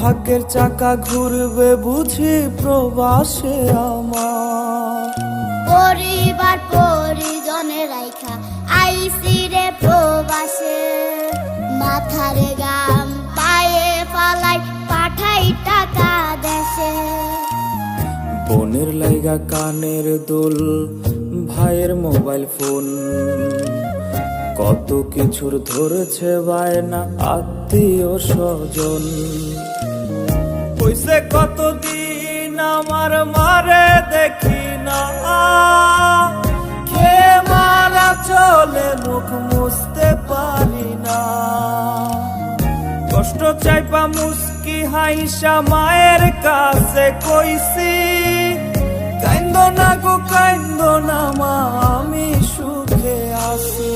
ভাগ্যের চাকা ঘুরবে বুঝি প্রবাসে আমার। পরিবার পরিজনের রাইখা আইসি রে প্রবাসে, মাথারে গাম পায়ে ফালাই পাঠাই টাকা দেশে। বোনের লাইগা কানের দুল, ভাইয়ের মোবাইল ফোন, কত কিছুর ধরেছে বায়না আত্মীয় স্বজন। হইছে কতদিন আমার মারে দেখি না, খেয়ে মারা চলে মুখ মুছতে পারি না। কষ্ট চাইপা মুস্কি হাইসা মায়ের কাছে কইছি, কাইন্দো না গো কাইন্দো না মা, আমি সুখে আছি।